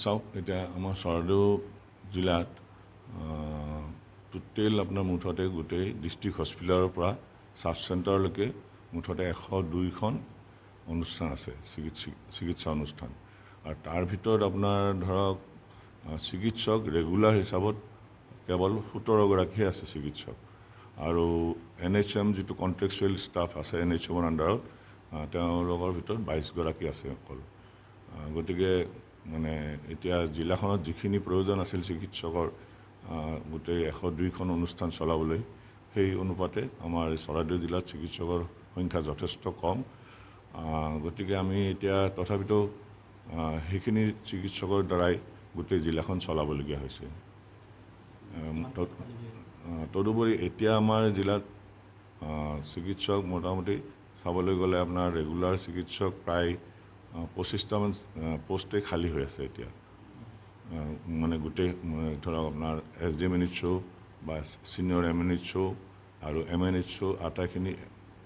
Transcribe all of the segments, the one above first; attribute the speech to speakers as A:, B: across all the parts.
A: চাওক এতিয়া আমাৰ চৰাইদেউ জিলাত টোটেল আপোনাৰ মুঠতে গোটেই ডিষ্ট্ৰিক্ট হস্পিটেলৰ পৰা ছাব চেণ্টাৰলৈকে মুঠতে 102খন অনুষ্ঠান আছে চিকিৎসা অনুষ্ঠান আৰু তাৰ ভিতৰত আপোনাৰ ধৰক চিকিৎসক ৰেগুলাৰ হিচাপত কেৱল 17গৰাকীহে আছে চিকিৎসক আৰু NHM যিটো কণ্ট্ৰেকচুৱেল ষ্টাফ আছে NHMৰ আণ্ডাৰত তেওঁলোকৰ ভিতৰত 22গৰাকী আছে অকল গতিকে মানে এতিয়া জিলাখনত যিখিনি প্ৰয়োজন আছিল চিকিৎসকৰ গোটেই 102খন অনুষ্ঠান চলাবলৈ সেই অনুপাতে আমাৰ চৰাইদেউ জিলাত চিকিৎসকৰ সংখ্যা যথেষ্ট কম গতিকে আমি এতিয়া তথাপিতো সেইখিনি চিকিৎসকৰ দ্বাৰাই গোটেই জিলাখন চলাবলগীয়া হৈছে তদুপৰি এতিয়া আমাৰ জিলাত চিকিৎসক মোটামুটি চাবলৈ গ'লে আপোনাৰ ৰেগুলাৰ চিকিৎসক প্ৰায় 25টামান পোষ্টেই খালী হৈ আছে এতিয়া মানে গোটেই ধৰক আপোনাৰ SDM NHO বা ছিনিয়ৰ MNHO আৰু MNHO আটাইখিনি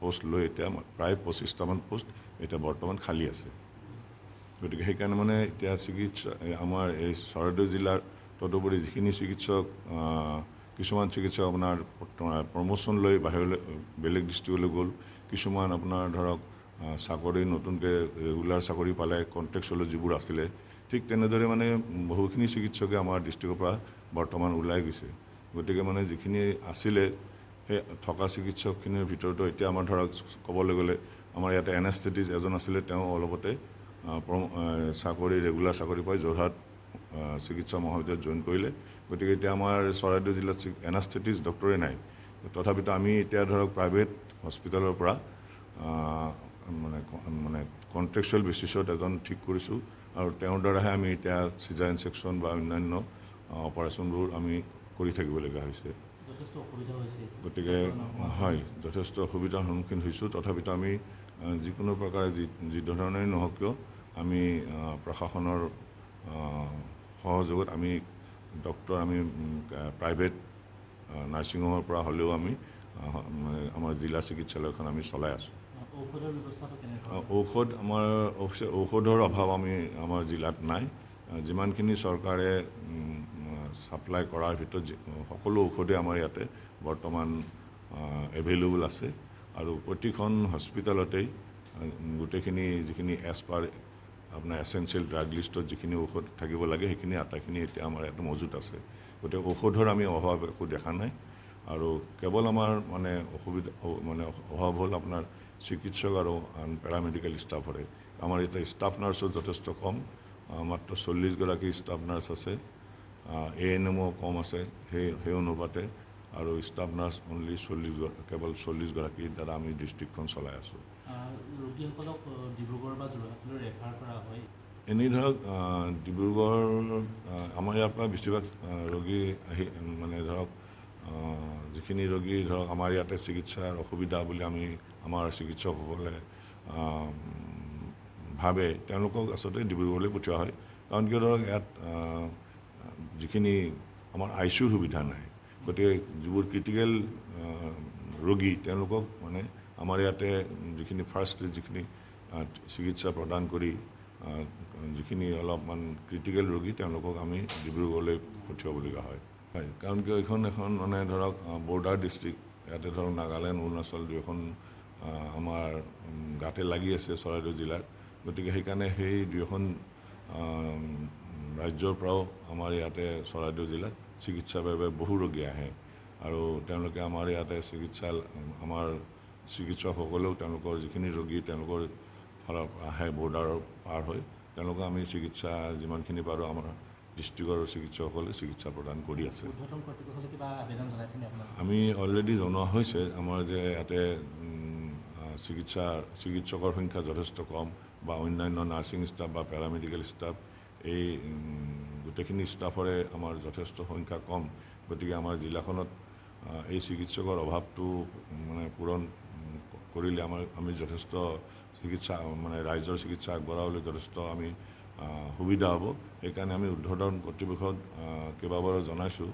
A: পোষ্ট লৈ এতিয়া প্ৰায় 25টামান পোষ্ট এতিয়া বৰ্তমান খালী আছে গতিকে সেইকাৰণে মানে এতিয়া চিকিৎসা আমাৰ এই চৰাইদেউ জিলাৰ তদুপৰি যিখিনি চিকিৎসক কিছুমান চিকিৎসক আপোনাৰ প্ৰমোশ্যন লৈ বাহিৰলৈ বেলেগ ডিষ্ট্ৰিক্টলৈ গ'ল কিছুমান আপোনাৰ ধৰক চাকৰি নতুনকৈ ৰেগুলাৰ চাকৰি পালে কণ্ট্ৰেকচুৱেল যিবোৰ আছিলে ঠিক তেনেদৰে মানে বহুখিনি চিকিৎসকে আমাৰ ডিষ্ট্ৰিক্টৰ পৰা বৰ্তমান ওলাই গৈছে গতিকে মানে যিখিনি আছিলে সেই থকা চিকিৎসকখিনিৰ ভিতৰতো এতিয়া আমাৰ ধৰক ক'বলৈ গ'লে আমাৰ ইয়াতে এনেস্থেটিষ্ট এজন আছিলে তেওঁ অলপতে চাকৰি ৰেগুলাৰ চাকৰি পাই যোৰহাট চিকিৎসা মহাবিদ্যালয়ত জইন কৰিলে গতিকে এতিয়া আমাৰ চৰাইদেউ জিলাত এনেস্থেটিষ্ট ডক্টৰে নাই তথাপিতো আমি এতিয়া ধৰক প্ৰাইভেট হস্পিটেলৰ পৰা মানে কণ্ট্ৰেকচুৱেল বেচিছত এজন ঠিক কৰিছোঁ আৰু তেওঁৰ দ্বাৰাহে আমি এতিয়া চিজাৰিন ছেকশ্যন বা অন্যান্য অপাৰেশ্যনবোৰ আমি কৰি থাকিবলগীয়া হৈছে গতিকে হয় যথেষ্ট অসুবিধাৰ সন্মুখীন হৈছোঁ তথাপিতো আমি যিকোনো প্ৰকাৰে যি ধৰণেই নহওক কিয় আমি প্ৰশাসনৰ সহযোগত আমি ডক্টৰ আমি প্ৰাইভেট নাৰ্ছিং হোমৰ পৰা হ'লেও আমি আমাৰ জিলা চিকিৎসালয়খন আমি চলাই আছোঁ ঔষধ আমাৰ ঔষধৰ অভাৱ আমাৰ জিলাত নাই যিমানখিনি চৰকাৰে ছাপ্লাই কৰাৰ ভিতৰত সকলো ঔষধে আমাৰ ইয়াতে বৰ্তমান এভেইলেবল আছে আৰু প্ৰতিখন হস্পিটেলতেই গোটেইখিনি যিখিনি এজ পাৰ আপোনাৰ এছেঞ্চিয়েল ড্ৰাগ লিষ্টত যিখিনি ঔষধ থাকিব লাগে সেইখিনি আটাইখিনি এতিয়া আমাৰ ইয়াতে মজুত আছে গতিকে ঔষধৰ আমি অভাৱ একো দেখা নাই আৰু কেৱল আমাৰ মানে অভাৱ হ'ল আপোনাৰ চিকিৎসক আৰু পেৰামেডিকেল ষ্টাফৰে আমাৰ এতিয়া ষ্টাফ নাৰ্ছো যথেষ্ট কম মাত্ৰ 40গৰাকী ষ্টাফ নাৰ্ছ আছে ANMO কম আছে সেই অনুপাতে আৰু ষ্টাফ নাৰ্ছ অনলি কেৱল 40গৰাকীৰ দ্বাৰা আমি ডিষ্ট্ৰিক্টখন চলাই আছোঁ এনেই ধৰক ডিব্ৰুগড় আমাৰ ইয়াৰ পৰা বেছিভাগ ৰোগী আহি মানে ধৰক যিখিনি ৰোগী ধৰক আমাৰ ইয়াতে চিকিৎসাৰ অসুবিধা বুলি আমাৰ চিকিৎসকসকলে ভাবে তেওঁলোকক আচলতে ডিব্ৰুগড়লৈ পঠিওৱা হয় কাৰণ কিয় ধৰক ইয়াত যিখিনি আমাৰ ICUৰ সুবিধা নাই গতিকে যিবোৰ ক্ৰিটিকেল ৰোগী তেওঁলোকক মানে আমাৰ ইয়াতে যিখিনি ফাৰ্ষ্ট যিখিনি চিকিৎসা প্ৰদান কৰি যিখিনি অলপমান ক্ৰিটিকেল ৰোগী তেওঁলোকক আমি ডিব্ৰুগড়লৈ পঠিয়াবলগীয়া হয় কাৰণ কিয় এখন মানে ধৰক বৰ্ডাৰ ডিষ্ট্ৰিক্ট ইয়াতে ধৰক নাগালেণ্ড অৰুণাচল দুয়োখন আমাৰ গাতে লাগি আছে চৰাইদেউ জিলাৰ গতিকে সেইকাৰণে সেই দুয়োখন ৰাজ্যৰ পৰাও আমাৰ ইয়াতে চৰাইদেউ জিলাত চিকিৎসাৰ বাবে বহু ৰোগী আহে আৰু তেওঁলোকে আমাৰ ইয়াতে আমাৰ চিকিৎসকসকলেও তেওঁলোকৰ যিখিনি ৰোগী তেওঁলোকৰ ফালৰ আহে বৰ্ডাৰৰ পাৰ হৈ তেওঁলোকক আমি চিকিৎসা যিমানখিনি পাৰোঁ আমাৰ ডিষ্ট্ৰিক্টৰ চিকিৎসকসকলে চিকিৎসা প্ৰদান কৰি আছে আমি অলৰেডি জনোৱা হৈছে আমাৰ যে ইয়াতে চিকিৎসকৰ সংখ্যা যথেষ্ট কম বা অন্যান্য নাৰ্ছিং ষ্টাফ বা পেৰামেডিকেল ষ্টাফ এই গোটেইখিনি ষ্টাফৰে আমাৰ যথেষ্ট সংখ্যা কম গতিকে আমাৰ জিলাখনত এই চিকিৎসকৰ অভাৱটো মানে পূৰণ কৰিলে আমি যথেষ্ট চিকিৎসা মানে ৰাইজৰ চিকিৎসা আগবঢ়াবলৈ যথেষ্ট আমি সুবিধা হ'ব সেইকাৰণে আমি ঊৰ্ধ্বতন কৰ্তৃপক্ষক কেইবাবাৰো জনাইছোঁ